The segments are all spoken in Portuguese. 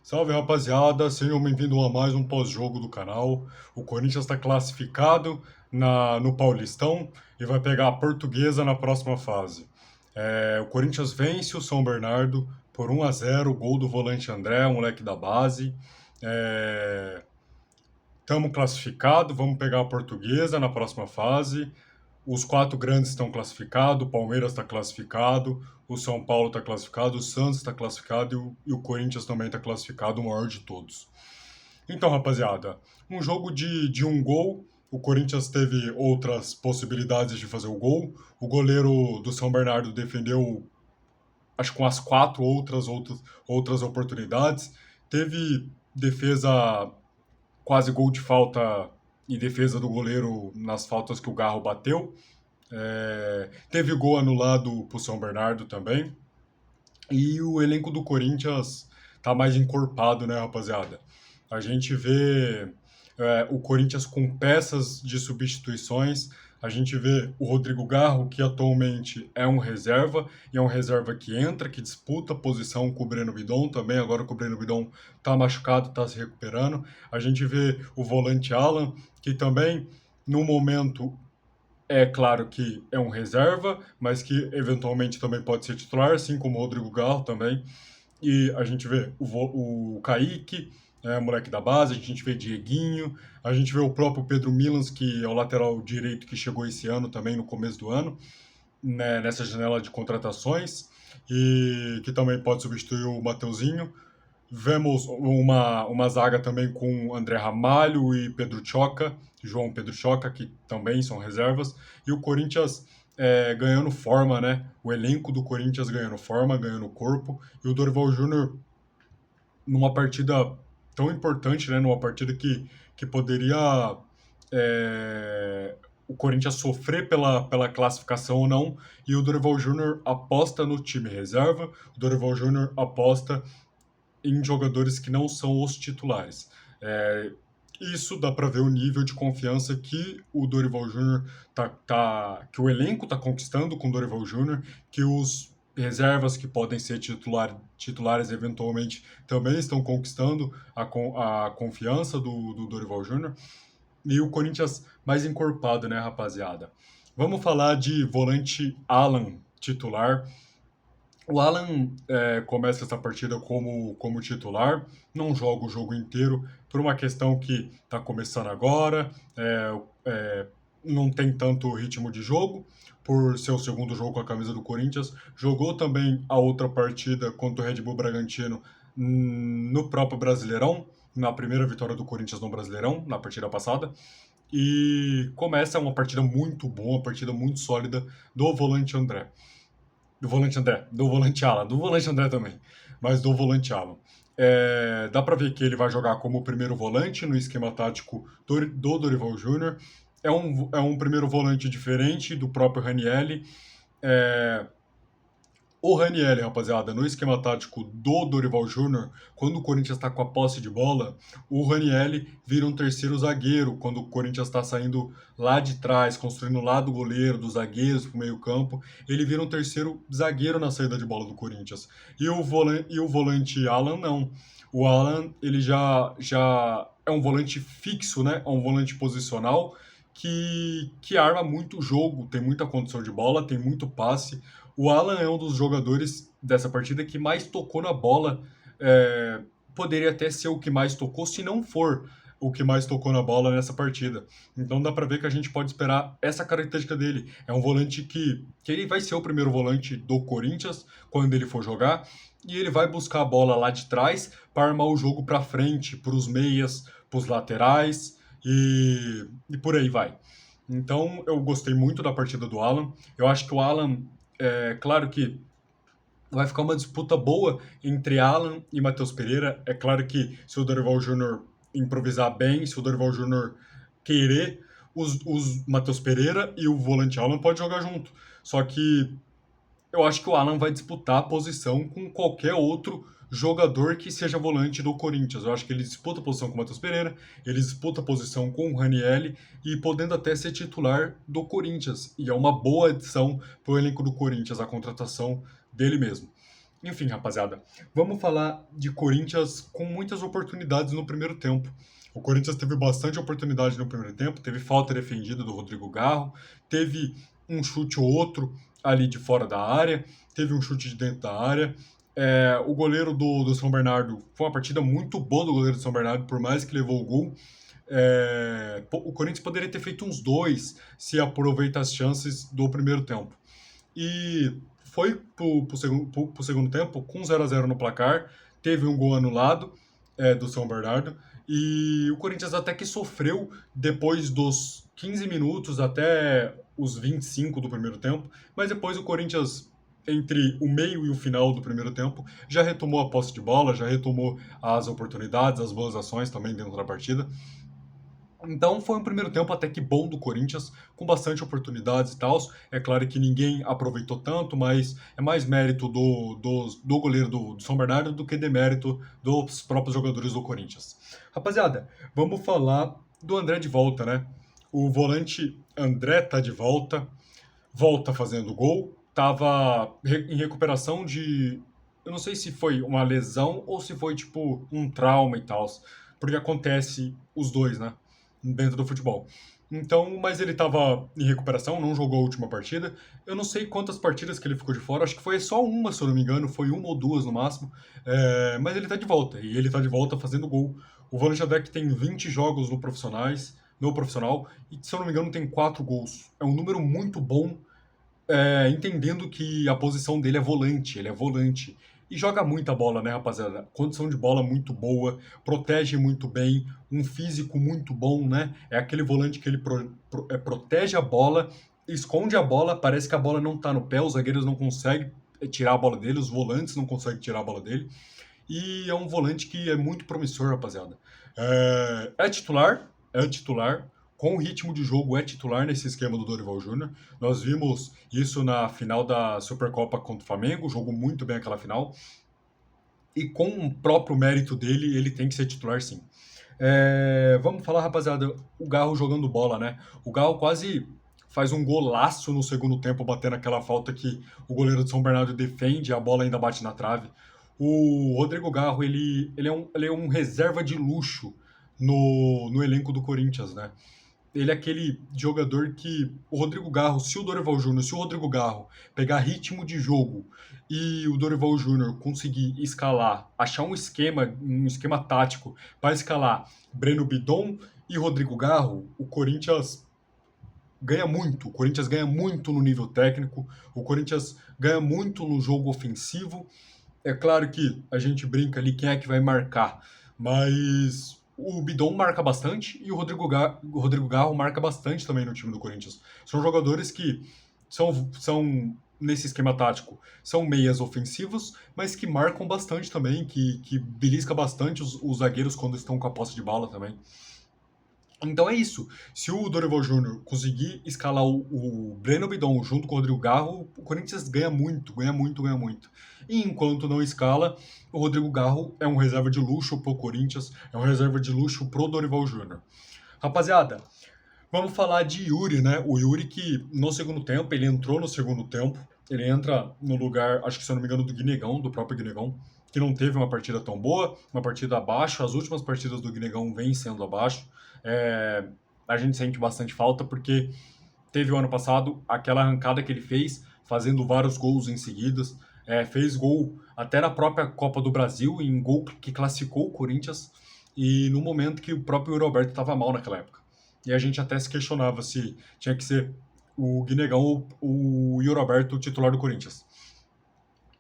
Salve rapaziada, sejam bem-vindos a mais um pós-jogo do canal. O Corinthians está classificado no Paulistão e vai pegar a Portuguesa na próxima fase. O Corinthians vence o São Bernardo por 1-0, gol do volante André, um moleque da base. Estamos classificados, vamos pegar a Portuguesa na próxima fase. Os quatro grandes estão classificados, o Palmeiras está classificado, o São Paulo está classificado, o Santos está classificado e o Corinthians também está classificado, o maior de todos. Então, rapaziada, um jogo de um gol, o Corinthians teve outras possibilidades de fazer o gol. O goleiro do São Bernardo defendeu, acho que com as outras oportunidades. Teve defesa, quase gol de falta e defesa do goleiro nas faltas que o Garro bateu. Teve gol anulado pro São Bernardo também. E o elenco do Corinthians tá mais encorpado, né, rapaziada? A gente vê o Corinthians com peças de substituições. A gente vê o Rodrigo Garro, que atualmente é um reserva, e é um reserva que entra, que disputa posição com o Breno Bidon também. Agora que o Breno Bidon tá machucado, tá se recuperando. A gente vê o volante Alan, que também, no momento, é claro que é um reserva, mas que eventualmente também pode ser titular, assim como o Rodrigo Garro também. E a gente vê o Kaique, moleque da base, a gente vê Dieguinho, a gente vê o próprio Pedro Milans, que é o lateral direito que chegou esse ano também, no começo do ano, né, nessa janela de contratações, e que também pode substituir o Mateuzinho. Vemos uma zaga também com André Ramalho e Pedro Choca, João Pedro Choca, que também são reservas. E o Corinthians ganhando forma, né? O elenco do Corinthians ganhando forma, ganhando corpo. E o Dorival Júnior numa partida tão importante, né? Numa partida que poderia o Corinthians sofrer pela classificação ou não. E o Dorival Júnior aposta no time reserva. O Dorival Júnior aposta em jogadores que não são os titulares. Isso dá para ver o nível de confiança que o Dorival Júnior que o elenco está conquistando com o Dorival Júnior, que os reservas que podem ser titulares eventualmente também estão conquistando a confiança do Dorival Júnior. E o Corinthians mais encorpado, né, rapaziada? Vamos falar de volante Alan, titular. O Alan começa essa partida como titular, não joga o jogo inteiro por uma questão que está começando agora, não tem tanto ritmo de jogo, por ser o segundo jogo com a camisa do Corinthians. Jogou também a outra partida contra o Red Bull Bragantino no próprio Brasileirão, na primeira vitória do Corinthians no Brasileirão, na partida passada. E começa uma partida muito boa, uma partida muito sólida do volante André. Do volante Alan, do volante André também, mas do volante Alan. Dá para ver que ele vai jogar como primeiro volante no esquema tático do Dorival Júnior. É um primeiro volante diferente do próprio Ranielli. O Ranielli, rapaziada, no esquema tático do Dorival Júnior, quando o Corinthians está com a posse de bola, o Ranielli vira um terceiro zagueiro, quando o Corinthians está saindo lá de trás, construindo lá do goleiro, dos zagueiros para o meio campo, ele vira um terceiro zagueiro na saída de bola do Corinthians. E o volante Alan, não. O Alan, ele já é um volante fixo, né? É um volante posicional que arma muito o jogo, tem muita condição de bola, tem muito passe. O Alan é um dos jogadores dessa partida que mais tocou na bola. Poderia até ser o que mais tocou, se não for o que mais tocou na bola nessa partida. Então dá para ver que a gente pode esperar essa característica dele. É um volante que ele vai ser o primeiro volante do Corinthians quando ele for jogar, e ele vai buscar a bola lá de trás para armar o jogo para frente, para os meias, para os laterais e por aí vai. Então eu gostei muito da partida do Alan. Eu acho que o Alan, claro que vai ficar uma disputa boa entre Alan e Matheus Pereira. É claro que se o Dorival Júnior improvisar bem, se o Dorival Júnior querer, os Matheus Pereira e o volante Alan pode jogar junto. Só que eu acho que o Alan vai disputar a posição com qualquer outro jogador que seja volante do Corinthians. Eu acho que ele disputa a posição com o Matheus Pereira, ele disputa a posição com o Ranielli e podendo até ser titular do Corinthians. E é uma boa adição para o elenco do Corinthians, a contratação dele mesmo. Enfim, rapaziada, vamos falar de Corinthians com muitas oportunidades no primeiro tempo. O Corinthians teve bastante oportunidade no primeiro tempo, teve falta defendida do Rodrigo Garro, teve um chute ou outro ali de fora da área, teve um chute de dentro da área. O goleiro do São Bernardo foi uma partida muito boa do goleiro do São Bernardo, por mais que levou o gol. O Corinthians poderia ter feito uns dois se aproveita as chances do primeiro tempo. E foi pro segundo tempo, com 0 a 0 no placar, teve um gol anulado do São Bernardo, e o Corinthians até que sofreu depois dos 15 minutos até os 25 do primeiro tempo, mas depois o Corinthians, entre o meio e o final do primeiro tempo, já retomou a posse de bola, já retomou as oportunidades, as boas ações também dentro da partida. Então foi um primeiro tempo até que bom do Corinthians, com bastante oportunidades e tal. É claro que ninguém aproveitou tanto, mas é mais mérito do goleiro do São Bernardo do que demérito dos próprios jogadores do Corinthians. Rapaziada, vamos falar do André de volta, né? O volante André tá de volta, volta fazendo gol, tava em recuperação de. Eu não sei se foi uma lesão ou se foi tipo um trauma e tal, porque acontece os dois, né? Dentro do futebol. Então, mas ele estava em recuperação, não jogou a última partida. Eu não sei quantas partidas que ele ficou de fora, acho que foi só uma, se eu não me engano, foi uma ou duas no máximo. Mas ele tá de volta, e ele tá de volta fazendo gol. O Volante Adek tem 20 jogos no profissional, e se eu não me engano tem 4 gols. É um número muito bom, entendendo que a posição dele é volante, ele é volante. E joga muita bola, né, rapaziada? Condição de bola muito boa, protege muito bem, um físico muito bom, né? É aquele volante que ele protege a bola, esconde a bola, parece que a bola não tá no pé, os zagueiros não conseguem tirar a bola dele, os volantes não conseguem tirar a bola dele. E é um volante que é muito promissor, rapaziada. É titular, com o ritmo de jogo é titular nesse esquema do Dorival Júnior. Nós vimos isso na final da Supercopa contra o Flamengo, jogou muito bem aquela final. E com o próprio mérito dele, ele tem que ser titular sim. Vamos falar, rapaziada, o Garro jogando bola, né? O Garro quase faz um golaço no segundo tempo, batendo aquela falta que o goleiro de São Bernardo defende, a bola ainda bate na trave. O Rodrigo Garro, ele é um reserva de luxo no elenco do Corinthians, né? Ele é aquele jogador que o Rodrigo Garro, se o Dorival Júnior, se o Rodrigo Garro pegar ritmo de jogo e o Dorival Júnior conseguir escalar, achar um esquema tático para escalar Breno Bidon e Rodrigo Garro, o Corinthians ganha muito. O Corinthians ganha muito no nível técnico, o Corinthians ganha muito no jogo ofensivo. É claro que a gente brinca ali quem é que vai marcar, mas o Bidon marca bastante e o Rodrigo Garro marca bastante também no time do Corinthians. São jogadores que são nesse esquema tático, são meias ofensivos, mas que marcam bastante também, que belisca bastante os zagueiros quando estão com a posse de bola também. Então é isso. Se o Dorival Júnior conseguir escalar o Breno Bidon junto com o Rodrigo Garro, o Corinthians ganha muito, ganha muito, ganha muito. E enquanto não escala, o Rodrigo Garro é um reserva de luxo pro Corinthians, é um reserva de luxo pro Dorival Júnior. Rapaziada, vamos falar de Yuri, né? O Yuri que no segundo tempo, ele entrou no segundo tempo, ele entra no lugar, acho que se eu não me engano, do Guinegão, do próprio Guinegão, que não teve uma partida tão boa, uma partida abaixo, as últimas partidas do Guinegão vêm sendo abaixo. É, a gente sente bastante falta porque teve o ano passado aquela arrancada que ele fez, fazendo vários gols em seguidas, fez gol até na própria Copa do Brasil, em gol que classificou o Corinthians, e no momento que o próprio Roberto estava mal naquela época. E a gente até se questionava se tinha que ser o Guinegão ou o Yuri Alberto titular do Corinthians.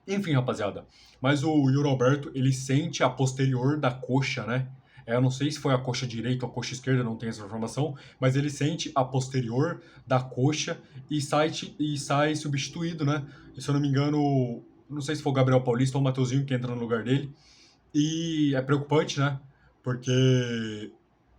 Enfim, rapaziada. Mas o Yuri Alberto, ele sente a posterior da coxa, né? Eu não sei se foi a coxa direita ou a coxa esquerda, não tenho essa informação, mas ele sente a posterior da coxa e sai substituído, né? E, se eu não me engano, não sei se foi o Gabriel Paulista ou o Mateuzinho que entra no lugar dele. E é preocupante, né? Porque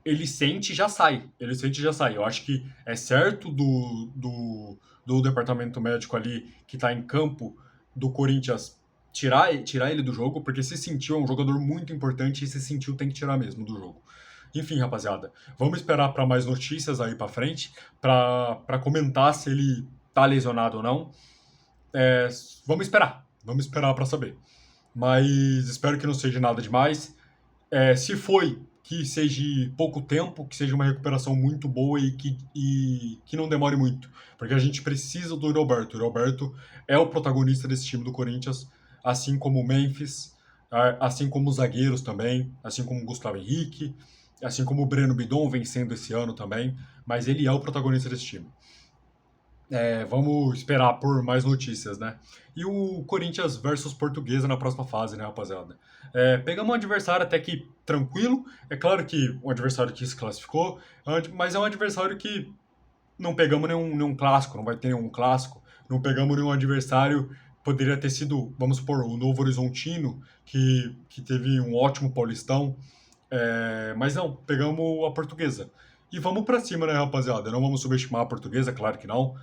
ele sente e já sai. Ele sente e já sai. Eu acho que é certo do departamento médico ali que está em campo do Corinthians tirar ele do jogo, porque se sentiu, é um jogador muito importante e se sentiu tem que tirar mesmo do jogo. Enfim, rapaziada, vamos esperar para mais notícias aí para frente, para comentar se ele tá lesionado ou não. É, vamos esperar para saber. mas espero que não seja nada demais. Se foi, que seja pouco tempo, que seja uma recuperação muito boa e que não demore muito. Porque a gente precisa do Roberto. O Roberto é o protagonista desse time do Corinthians, assim como o Memphis, assim como os zagueiros também, assim como o Gustavo Henrique, assim como o Breno Bidon vencendo esse ano também. Mas ele é o protagonista desse time. Vamos esperar por mais notícias, né? E o Corinthians versus Portuguesa na próxima fase, né, rapaziada? Pegamos um adversário até que tranquilo. É claro que um adversário que se classificou, mas é um adversário que não pegamos nenhum clássico, não vai ter nenhum clássico. Não pegamos nenhum adversário. Poderia ter sido, vamos supor, o Novo Horizontino, que teve um ótimo Paulistão. Mas não, pegamos a portuguesa. E vamos pra cima, né, rapaziada? Não vamos subestimar a portuguesa, claro que não.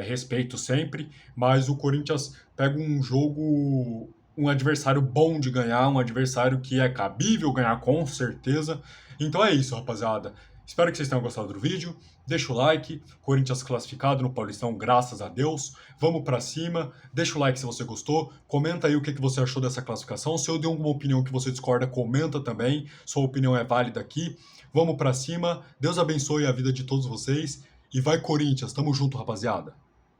Respeito sempre. Mas o Corinthians pega um jogo, um adversário bom de ganhar, um adversário que é cabível ganhar com certeza. Então é isso, rapaziada. Espero que vocês tenham gostado do vídeo. Deixa o like. Corinthians classificado no Paulistão, graças a Deus. Vamos pra cima. Deixa o like se você gostou. Comenta aí o que você achou dessa classificação. Se eu dei alguma opinião que você discorda, comenta também. Sua opinião é válida aqui. Vamos pra cima. Deus abençoe a vida de todos vocês. E vai Corinthians. Tamo junto, rapaziada.